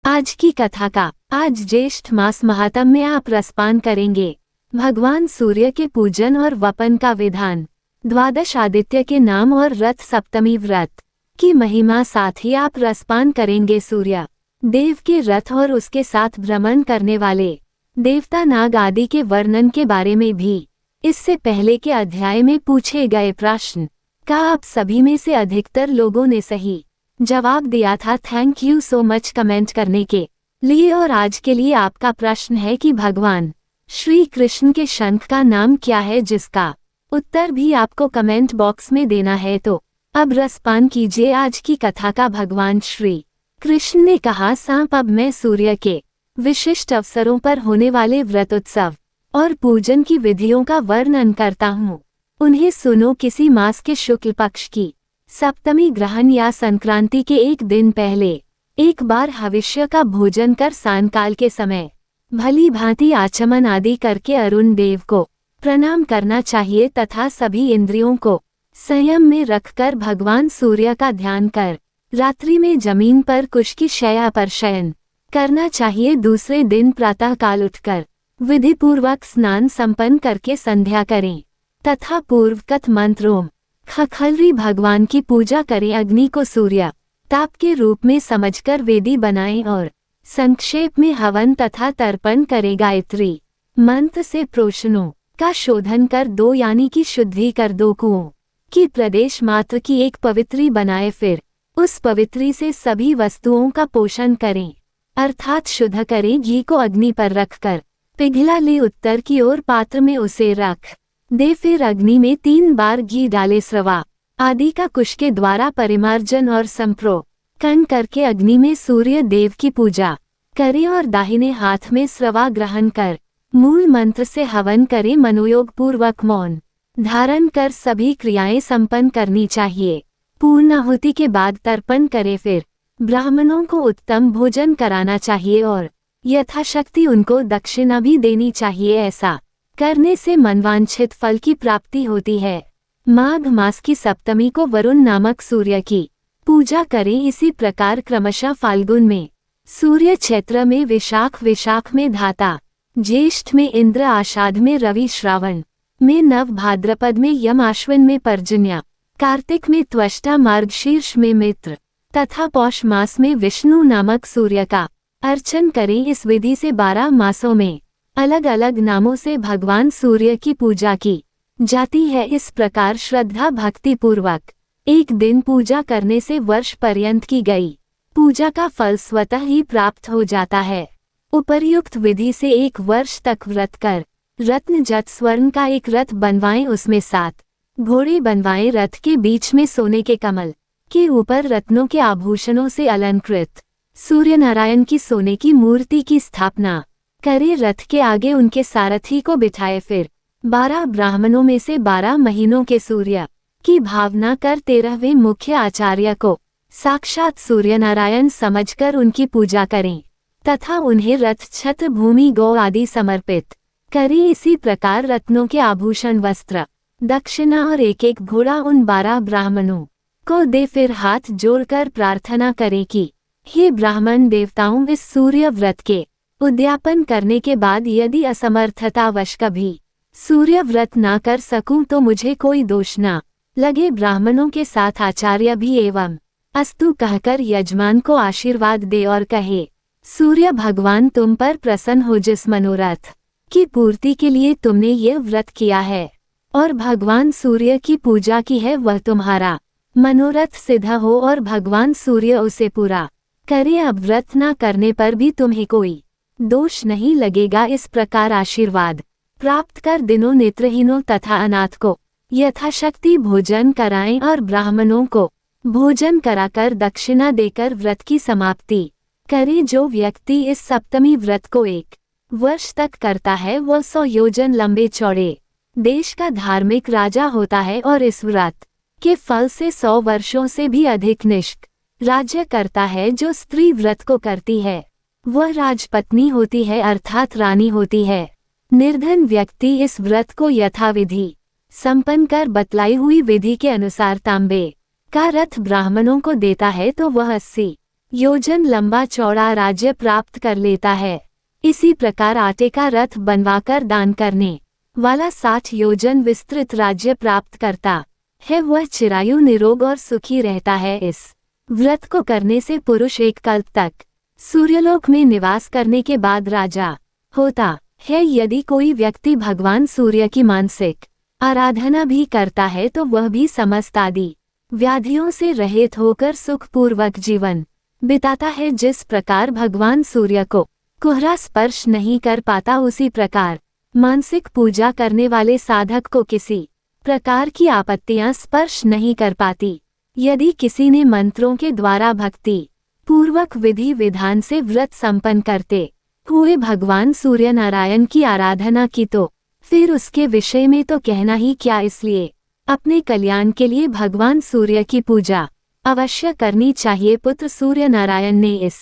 आज की कथा का आज ज्येष्ठ मास महात्म में आप रसपान करेंगे भगवान सूर्य के पूजन और वपन का विधान, द्वादश आदित्य के नाम और रथ सप्तमी व्रत की महिमा, साथ ही आप रसपान करेंगे सूर्य देव के रथ और उसके साथ भ्रमण करने वाले देवता नाग आदि के वर्णन के बारे में भी। इससे पहले के अध्याय में पूछे गए प्रश्न का आप सभी में से अधिकतर लोगों ने सही जवाब दिया था। Thank you so much comment करने के लिए। और आज के लिए आपका प्रश्न है कि भगवान श्री कृष्ण के शंख का नाम क्या है, जिसका उत्तर भी आपको कमेंट बॉक्स में देना है। तो अब रसपान कीजिए आज की कथा का। भगवान श्री कृष्ण ने कहा, सांप, अब मैं सूर्य के विशिष्ट अवसरों पर होने वाले व्रत उत्सव और पूजन की विधियों का वर्णन करता हूँ। उन्हें सुनो। किसी मास के शुक्ल पक्ष की सप्तमी ग्रहण या संक्रांति के एक दिन पहले एक बार हविष्य का भोजन कर सायंकाल के समय भली भांति आचमन आदि करके अरुण देव को प्रणाम करना चाहिए तथा सभी इंद्रियों को संयम में रखकर भगवान सूर्य का ध्यान कर रात्रि में जमीन पर कुश की शैया पर शयन करना चाहिए। दूसरे दिन प्रातः काल उठकर विधिपूर्वक स्नान संपन्न करके संध्या करें तथा पूर्वकथ मंत्रों खखलरी भगवान की पूजा करें। अग्नि को सूर्य ताप के रूप में समझकर वेदी बनाएं और संक्षेप में हवन तथा तर्पण करें। गायत्री मंत्र से प्रोशनों का शोधन कर दो, यानी कि शुद्धि कर दो कुओं की प्रदेश मात्र की एक पवित्री बनाए। फिर उस पवित्री से सभी वस्तुओं का पोषण करें, अर्थात शुद्ध करें। घी को अग्नि पर रखकर पिघला ले, उत्तर की ओर पात्र में उसे रख दे। फिर अग्नि में 3 बार घी डाले। स्रवा आदि का कुश के द्वारा परिमार्जन और संप्रोकन करके अग्नि में सूर्य देव की पूजा करें और दाहिने हाथ में स्रवा ग्रहण कर मूल मंत्र से हवन करें। मनोयोग पूर्वक मौन धारण कर सभी क्रियाएं संपन्न करनी चाहिए। पूर्णाहुति के बाद तर्पण करें। फिर ब्राह्मणों को उत्तम भोजन कराना चाहिए और यथाशक्ति उनको दक्षिणा भी देनी चाहिए। ऐसा करने से मनवांछित फल की प्राप्ति होती है। माघ मास की सप्तमी को वरुण नामक सूर्य की पूजा करें। इसी प्रकार क्रमशः फाल्गुन में सूर्य, चैत्र में विशाख में धाता, ज्येष्ठ में इंद्र, आषाढ़ में रवि, श्रावण में नव, भाद्रपद में यम, आश्विन में पर्जन्य, कार्तिक में त्वष्टा, मार्गशीर्ष में मित्र तथा पौष मास में विष्णु नामक सूर्य का अर्चन करें। इस विधि से 12 मासों में अलग अलग नामों से भगवान सूर्य की पूजा की जाती है। इस प्रकार श्रद्धा भक्ति पूर्वक एक दिन पूजा करने से वर्ष पर्यंत की गई पूजा का फल स्वतः ही प्राप्त हो जाता है। उपर्युक्त विधि से 1 वर्ष तक व्रत कर रत्न जट स्वर्ण का एक रथ बनवाएं, उसमें 7 घोड़े बनवाएं। रथ के बीच में सोने के कमल के ऊपर रत्नों के आभूषणों से अलंकृत सूर्य नारायण की सोने की मूर्ति की स्थापना करे। रथ के आगे उनके सारथी को बिठाए। फिर 12 ब्राह्मणों में से 12 महीनों के सूर्य की भावना कर 13वें मुख्य आचार्य को साक्षात सूर्य नारायण समझकर उनकी पूजा करें तथा उन्हें रथ, छत्र, भूमि, गौ आदि समर्पित करें। इसी प्रकार रत्नों के आभूषण, वस्त्र, दक्षिणा और एक घोड़ा उन 12 ब्राह्मणों को दे। फिर हाथ जोड़कर प्रार्थना करें कि हे ब्राह्मण देवताओं, इस सूर्य व्रत के उद्यापन करने के बाद यदि असमर्थतावश कभी सूर्य व्रत ना कर सकूं तो मुझे कोई दोष ना लगे। ब्राह्मणों के साथ आचार्य भी एवं अस्तु कहकर यजमान को आशीर्वाद दे और कहे, सूर्य भगवान तुम पर प्रसन्न हो, जिस मनोरथ की पूर्ति के लिए तुमने ये व्रत किया है और भगवान सूर्य की पूजा की है, वह तुम्हारा मनोरथ सिद्ध हो और भगवान सूर्य उसे पूरा करे। अब व्रत ना करने पर भी तुम्हें कोई दोष नहीं लगेगा। इस प्रकार आशीर्वाद प्राप्त कर दिनों, नेत्रहीनों तथा अनाथ को यथाशक्ति भोजन कराएं और ब्राह्मणों को भोजन कराकर दक्षिणा देकर व्रत की समाप्ति करें। जो व्यक्ति इस सप्तमी व्रत को 1 वर्ष तक करता है वह 100 योजन लंबे चौड़े देश का धार्मिक राजा होता है और इस व्रत के फल से 100 वर्षों से भी अधिक निष्क राज्य करता है। जो स्त्री व्रत को करती है वह राजपत्नी होती है, अर्थात रानी होती है। निर्धन व्यक्ति इस व्रत को यथाविधि संपन्न कर बतलाई हुई विधि के अनुसार तांबे का रथ ब्राह्मणों को देता है तो वह 80 योजन लंबा चौड़ा राज्य प्राप्त कर लेता है। इसी प्रकार आटे का रथ बनवाकर दान करने वाला 60 योजन विस्तृत राज्य प्राप्त करता है। वह चिरायु निरोग और सुखी रहता है। इस व्रत को करने से पुरुष एक कल्प तक सूर्यलोक में निवास करने के बाद राजा होता है। यदि कोई व्यक्ति भगवान सूर्य की मानसिक आराधना भी करता है तो वह भी समस्त आदि व्याधियों से रहित होकर सुखपूर्वक जीवन बिताता है। जिस प्रकार भगवान सूर्य को कोहरा स्पर्श नहीं कर पाता, उसी प्रकार मानसिक पूजा करने वाले साधक को किसी प्रकार की आपत्तियां स्पर्श नहीं कर पाती। यदि किसी ने मंत्रों के द्वारा भक्ति पूर्वक विधि विधान से व्रत संपन्न करते हुए भगवान सूर्य नारायण की आराधना की तो फिर उसके विषय में तो कहना ही क्या। इसलिए अपने कल्याण के लिए भगवान सूर्य की पूजा अवश्य करनी चाहिए। पुत्र सूर्य नारायण ने इस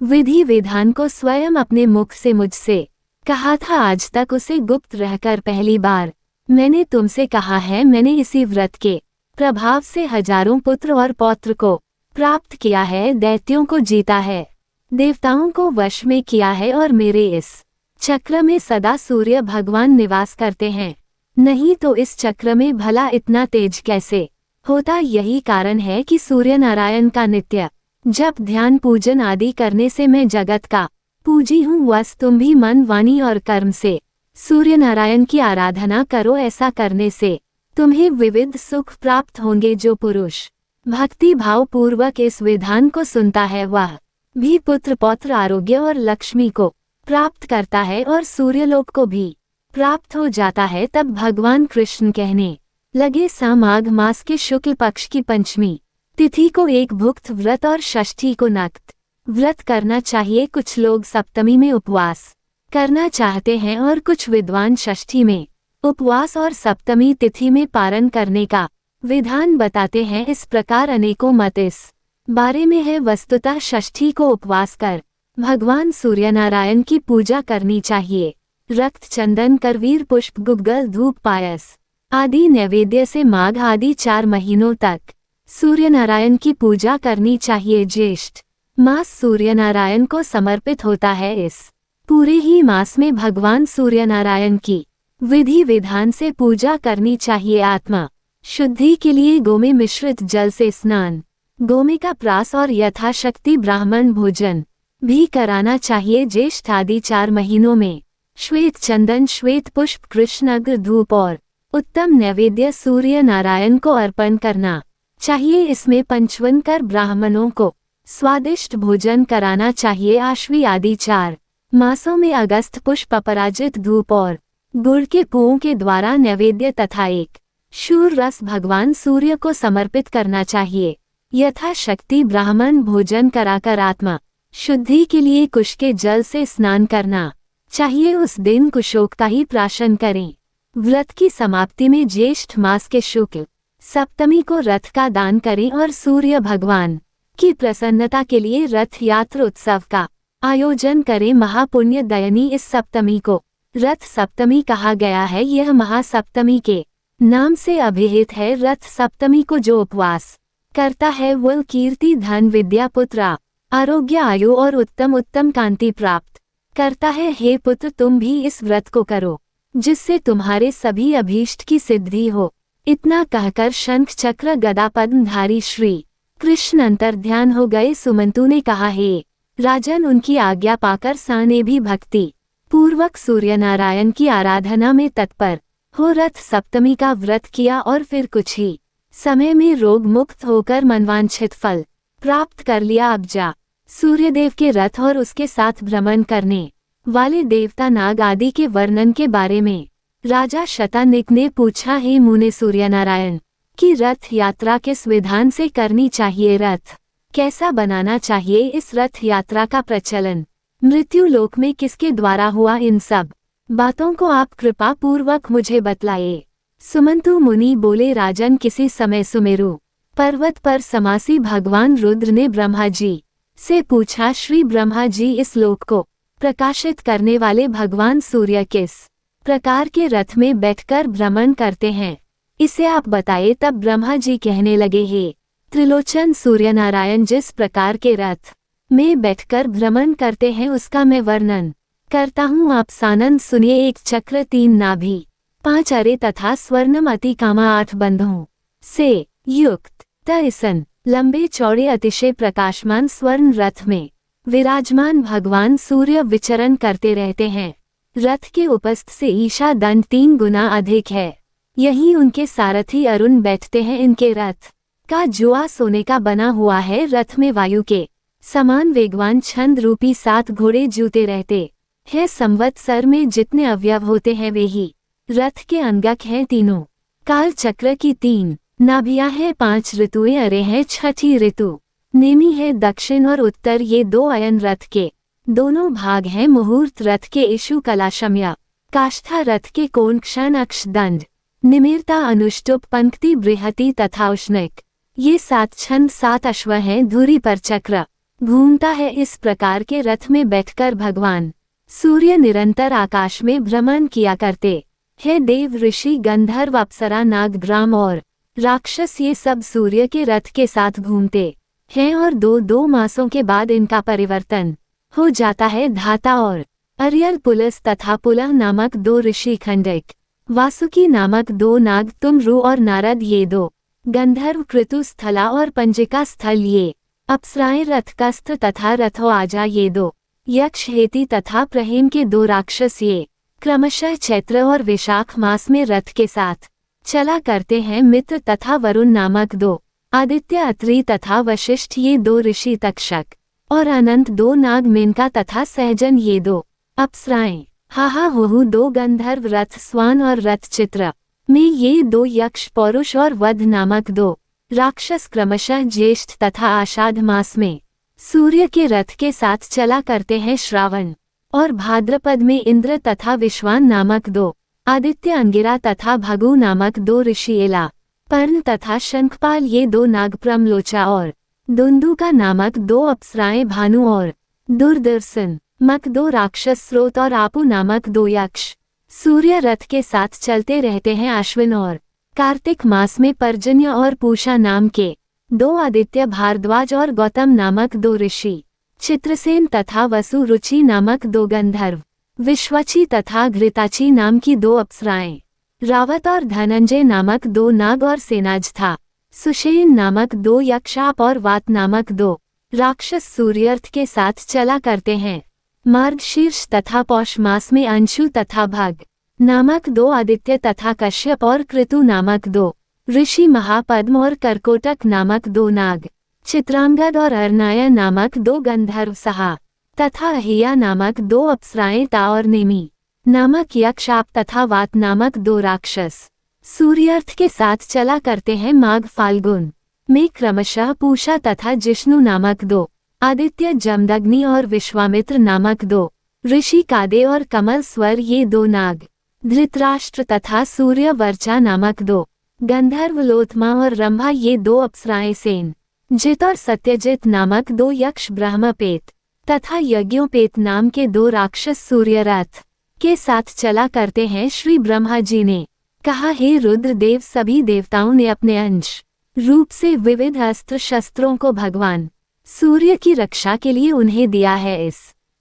विधि विधान को स्वयं अपने मुख से मुझसे कहा था। आज तक उसे गुप्त रहकर पहली बार मैंने तुमसे कहा है। मैंने इसी व्रत के प्रभाव से हजारों पुत्र और पौत्र को प्राप्त किया है, दैत्यों को जीता है, देवताओं को वश में किया है और मेरे इस चक्र में सदा सूर्य भगवान निवास करते हैं। नहीं तो इस चक्र में भला इतना तेज कैसे होता। यही कारण है कि सूर्य नारायण का नित्य जप ध्यान पूजन आदि करने से मैं जगत का पूजी हूँ। बस तुम भी मन वाणी और कर्म से सूर्य नारायण की आराधना करो। ऐसा करने से तुम्हें विविध सुख प्राप्त होंगे। जो पुरुष भक्ति भाव पूर्वक इस विधान को सुनता है वह भी पुत्र पौत्र आरोग्य और लक्ष्मी को प्राप्त करता है और सूर्यलोक को भी प्राप्त हो जाता है। तब भगवान कृष्ण कहने लगे, माघ मास के शुक्ल पक्ष की पंचमी तिथि को एक भुक्त व्रत और षष्ठी को नक्त व्रत करना चाहिए। कुछ लोग सप्तमी में उपवास करना चाहते हैं और कुछ विद्वान षष्ठी में उपवास और सप्तमी तिथि में पारण करने का विधान बताते हैं। इस प्रकार अनेकों मत इस बारे में है। वस्तुतः षष्ठी को उपवास कर भगवान सूर्यनारायण की पूजा करनी चाहिए। रक्त चंदन करवीर पुष्प गुग्गल धूप पायस आदि नैवेद्य से माघ आदि 4 महीनों तक सूर्यनारायण की पूजा करनी चाहिए। ज्येष्ठ मास सूर्यनारायण को समर्पित होता है। इस पूरे ही मास में भगवान सूर्यनारायण की विधि विधान से पूजा करनी चाहिए। आत्मा शुद्धि के लिए गोमे मिश्रित जल से स्नान, गोमे का प्रास और यथाशक्ति ब्राह्मण भोजन भी कराना चाहिए। ज्येष्ठ आदि 4 महीनों में श्वेत चंदन श्वेत पुष्प कृष्ण अग्र धूप और उत्तम नैवेद्य सूर्य नारायण को अर्पण करना चाहिए। इसमें पंचवन कर ब्राह्मणों को स्वादिष्ट भोजन कराना चाहिए। आश्वी आदि 4 मासों में अगस्त पुष्प अपराजित धूप और गुड़ के पुओं के द्वारा नैवेद्य तथा एक शूर रस भगवान सूर्य को समर्पित करना चाहिए। यथाशक्ति ब्राह्मण भोजन कराकर आत्मा शुद्धि के लिए कुश के जल से स्नान करना चाहिए। उस दिन कुशोक का ही प्राशन करें। व्रत की समाप्ति में ज्येष्ठ मास के शुक्ल सप्तमी को रथ का दान करें और सूर्य भगवान की प्रसन्नता के लिए रथ यात्रा उत्सव का आयोजन करें। महापुण्य दयनी इस सप्तमी को रथ सप्तमी कहा गया है। यह महासप्तमी के नाम से अभिहित है। रथ सप्तमी को जो उपवास करता है वह कीर्ति धन विद्या पुत्र आरोग्य आयु और उत्तम उत्तम कांति प्राप्त करता है। हे पुत्र, तुम भी इस व्रत को करो जिससे तुम्हारे सभी अभीष्ट की सिद्धि हो। इतना कहकर शंख चक्र गदा पद्मधारी श्री कृष्ण अंतर्ध्यान हो गए। सुमंतु ने कहा, हे राजन, उनकी आज्ञा पाकर सा ने भी भक्ति पूर्वक सूर्यनारायण की आराधना में तत्पर हो रथ सप्तमी का व्रत किया और फिर कुछ ही समय में रोग मुक्त होकर मनवांछित फल प्राप्त कर लिया। अब जा सूर्यदेव के रथ और उसके साथ भ्रमण करने वाले देवता नाग आदि के वर्णन के बारे में राजा शतानिक ने पूछा, हे मुने, सूर्यनारायण की रथ यात्रा किस विधान से करनी चाहिए? रथ कैसा बनाना चाहिए? इस रथ यात्रा का प्रचलन मृत्यु लोक में किसके द्वारा हुआ? इन सब बातों को आप कृपा पूर्वक मुझे बतलाइए। सुमंतु मुनि बोले, राजन, किसी समय सुमेरु पर्वत पर समासी भगवान रुद्र ने ब्रह्मा जी से पूछा, श्री ब्रह्मा जी, इस लोक को प्रकाशित करने वाले भगवान सूर्य किस प्रकार के रथ में बैठकर भ्रमण करते हैं, इसे आप बताइए। तब ब्रह्मा जी कहने लगे, हे त्रिलोचन सूर्यनारायण, जिस प्रकार के रथ में बैठकर भ्रमण करते हैं उसका मैं वर्णन करता हूँ आप सानंद सुनिए। 1 चक्र 3 नाभि 5 अरे तथा स्वर्णम अति कामा 8 बंधों से युक्त तैसन लंबे चौड़े अतिशय प्रकाशमान स्वर्ण रथ में विराजमान भगवान सूर्य विचरण करते रहते हैं। रथ के उपस्थ से ईशा दंड 3 गुना अधिक है। यहीं उनके सारथी अरुण बैठते हैं। इनके रथ का जुआ सोने का बना हुआ है। रथ में वायु के समान वेगवान छंद रूपी 7 घोड़े जूते रहते हैं। संवत्सर में जितने अवयव होते हैं वे ही रथ के अंगक हैं। तीनों काल चक्र की 3 नाभियां हैं। 5 ऋतुएं अरे हैं। 6ठी ऋतु नेमी है। दक्षिण और उत्तर ये 2 अयन रथ के दोनों भाग हैं। मुहूर्त रथ के इशु कलाशम्या काष्ठा रथ के कोण क्षण अक्ष दंड निमिरता अनुष्टुप पंक्ति बृहति तथा उष्णिक ये 7 छंद 7 अश्व हैं। धुरी पर चक्र घूमता है। इस प्रकार के रथ में बैठकर भगवान सूर्य निरंतर आकाश में भ्रमण किया करते हैं। देव ऋषि गंधर्व अप्सरा नाग ग्राम और राक्षस ये सब सूर्य के रथ के साथ घूमते हैं और 2-2 मासों के बाद इनका परिवर्तन हो जाता है। धाता और अरियल पुलस तथा पुलह नामक 2 ऋषि खंडिक वासुकी नामक 2 नाग तुमरु और नारद ये 2 गंधर्व कृतु स्थला और पंजिका स्थल ये अप्सराएं रथकस्थ तथा रथो आजा ये 2 यक्ष हेति तथा प्रहेम के 2 राक्षस ये क्रमशः चैत्र और विशाख मास में रथ के साथ चला करते हैं। मित्र तथा वरुण नामक 2 आदित्य अत्रि तथा वशिष्ठ ये 2 ऋषि तक्षक और अनंत 2 नाग मेनका तथा सहजन ये 2 अप्सराएं हाहा हुहु 2 गंधर्व रथ स्वान और रथ चित्र में ये 2 यक्ष पौरुष और वध नामक 2 राक्षस क्रमशः ज्येष्ठ तथा आषाढ़ मास में सूर्य के रथ के साथ चला करते हैं। श्रावण और भाद्रपद में इंद्र तथा विश्वान नामक 2 आदित्य अंगिरा तथा भगु नामक 2 ऋषि एला पर्ण तथा शंखपाल ये 2 नागप्रमलोचा और दुंदुका नामक 2 अप्सराएं भानु और दुर्दर्शन मक 2 राक्षस स्रोत और आपु नामक 2 यक्ष सूर्य रथ के साथ चलते रहते हैं। आश्विन और कार्तिक मास में पर्जन्य और पूषा नाम के 2 आदित्य भारद्वाज और गौतम नामक 2 ऋषि चित्रसेन तथा वसु रुचि नामक 2 गंधर्व विश्वची तथा घृताची नाम की 2 अप्सराएं रावत और धनंजय नामक 2 नाग और सेनाज था सुषेन नामक 2 यक्षाप और वात नामक 2 राक्षस सूर्यर्थ के साथ चला करते हैं। मार्गशीर्ष तथा पौष मास में अंशु तथा भग नामक 2 आदित्य तथा कश्यप और कृतु नामक 2 ऋषि महापद्म और करकोटक नामक 2 नाग चित्रांगद और अर्नाया नामक 2 गंधर्व सहा तथा अहिया नामक 2 अप्सराएं ता और नेमी नामक यक्षाप तथा वात नामक 2 राक्षस सूर्यार्थ के साथ चला करते हैं। माघ फाल्गुन में क्रमशः पूषा तथा जिष्णु नामक 2 आदित्य जमदग्नि और विश्वामित्र नामक 2 ऋषि कादे और कमल स्वर ये 2 नाग धृतराष्ट्र तथा सूर्य वर्चा नामक 2 गंधर्व लोथमा और रंभा ये 2 अप्सराएं सेन जित और सत्यजित नामक 2 यक्ष ब्रह्मपेत तथा यज्ञोपेत नाम के 2 राक्षस सूर्य रथ के साथ चला करते हैं। श्री ब्रह्मा जी ने कहा, हे रुद्र देव, सभी देवताओं ने अपने अंश रूप से विविध अस्त्र शस्त्रों को भगवान सूर्य की रक्षा के लिए उन्हें दिया है। इस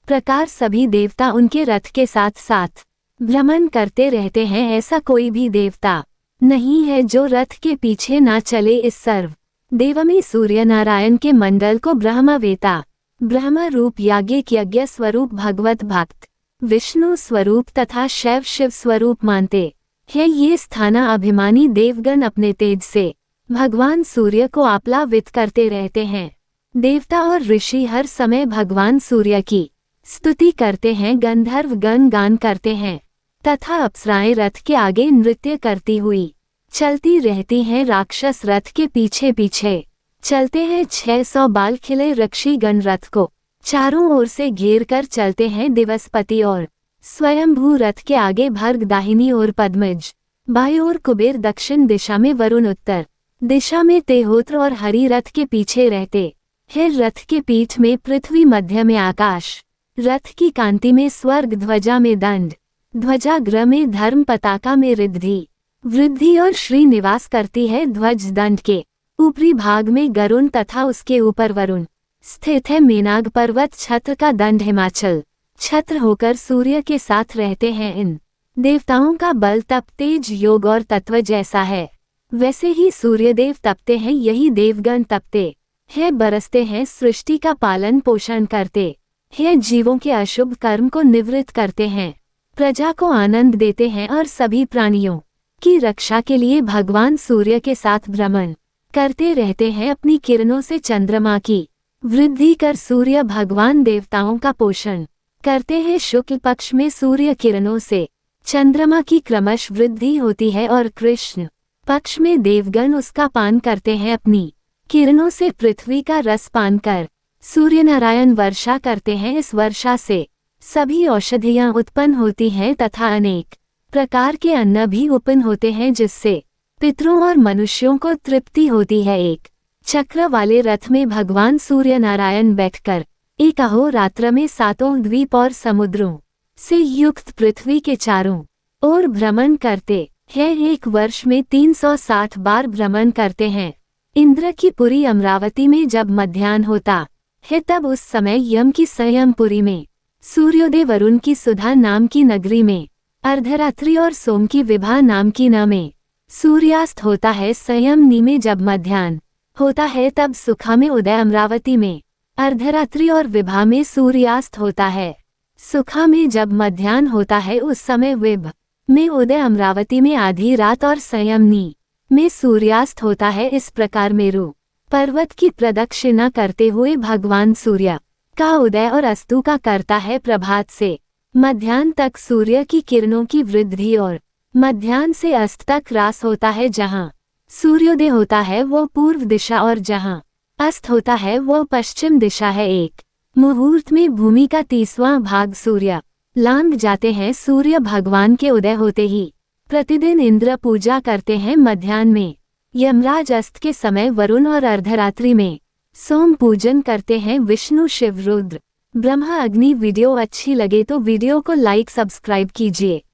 प्रकार सभी देवता उनके रथ के साथ साथ भ्रमण करते रहते हैं। ऐसा कोई भी देवता नहीं है जो रथ के पीछे ना चले। इस सर्व देवमी सूर्य नारायण के मंडल को ब्रह्मवेता, ब्रह्म रूप याज्ञिक यज्ञ स्वरूप भगवत भक्त, विष्णु स्वरूप तथा शैव शिव स्वरूप मानते हैं। ये स्थाना अभिमानी देवगण अपने तेज से भगवान सूर्य को आप्लावित करते रहते हैं। देवता और ऋषि हर समय भगवान सूर्य की स्तुति करते हैं। गंधर्व गण गान करते हैं तथा अप्सराएं रथ के आगे नृत्य करती हुई चलती रहती हैं। राक्षस रथ के पीछे पीछे चलते हैं। 600 बाल खिले रक्षी गण रथ को चारों ओर से घेर कर चलते हैं। दिवसपति और स्वयंभू रथ के आगे भर्ग दाहिनी ओर पद्मज, बाईं ओर कुबेर, दक्षिण दिशा में वरुण, उत्तर दिशा में तेहोत्र और हरि रथ के पीछे रहते हैं। रथ के पीठ में पृथ्वी, मध्य में आकाश, रथ की कांति में स्वर्ग, ध्वजा में दंड, ध्वजाग्र में धर्म, पताका में रिद्धि वृद्धि और श्री निवास करती है। ध्वज दंड के ऊपरी भाग में गरुण तथा उसके ऊपर वरुण, स्थित है मेनाग पर्वत छत्र का दंड हिमाचल। छत्र होकर सूर्य के साथ रहते हैं इन देवताओं का बल तप तेज योग और तत्व जैसा है वैसे ही सूर्यदेव तपते हैं, यही देवगण तपते हैं बरसते हैं, सृष्टि का पालन पोषण करते हैं, जीवों के अशुभ कर्म को निवृत्त करते हैं, प्रजा को आनंद देते हैं और सभी प्राणियों की रक्षा के लिए भगवान सूर्य के साथ भ्रमण करते रहते हैं। अपनी किरणों से चंद्रमा की वृद्धि कर सूर्य भगवान देवताओं का पोषण करते हैं। शुक्ल पक्ष में सूर्य किरणों से चंद्रमा की क्रमश वृद्धि होती है और कृष्ण पक्ष में देवगण उसका पान करते हैं। अपनी किरणों से पृथ्वी का रस पान कर सूर्य नारायण वर्षा करते हैं। इस वर्षा से सभी औषधियां उत्पन्न होती हैं तथा अनेक प्रकार के अन्न भी उत्पन्न होते हैं, जिससे पितरों और मनुष्यों को तृप्ति होती है। एक चक्र वाले रथ में भगवान सूर्य नारायण बैठकर एक अहोरात्र में 7 द्वीप और समुद्रों से युक्त पृथ्वी के चारों ओर भ्रमण करते हैं। एक वर्ष में 360 बार भ्रमण करते हैं। इंद्र की पुरी अमरावती में जब मध्याह्न होता है तब उस समय यम की संयमपुरी में, सूर्योदय वरुण की सुधा नाम की नगरी में, अर्धरात्रि और सोम की विभा नाम की न में सूर्यास्त होता है। संयमनी में जब मध्याह्न होता है तब सुखा में उदय अमरावती में, अर्धरात्रि और विभा में सूर्यास्त होता है। सुखा में जब मध्याह्न होता है उस समय विभ में उदय अमरावती में आधी रात और संयमनी में सूर्यास्त होता है। इस प्रकार मेरु पर्वत की प्रदक्षिणा करते हुए भगवान सूर्य का उदय और अस्तु का करता है। प्रभात से मध्याह्न तक सूर्य की किरणों की वृद्धि और मध्याह्न से अस्त तक ह्रास होता है। जहाँ सूर्योदय होता है वो पूर्व दिशा और जहाँ अस्त होता है वो पश्चिम दिशा है। एक मुहूर्त में भूमि का 30वां भाग सूर्य लांघ जाते हैं। सूर्य भगवान के उदय होते ही प्रतिदिन इंद्र पूजा करते हैं। मध्याह्न में यमराज, अस्त के समय वरुण और अर्धरात्रि में सोम पूजन करते हैं। विष्णु शिव रुद्र ब्रह्मा अग्नि। वीडियो अच्छी लगे तो वीडियो को लाइक सब्सक्राइब कीजिए।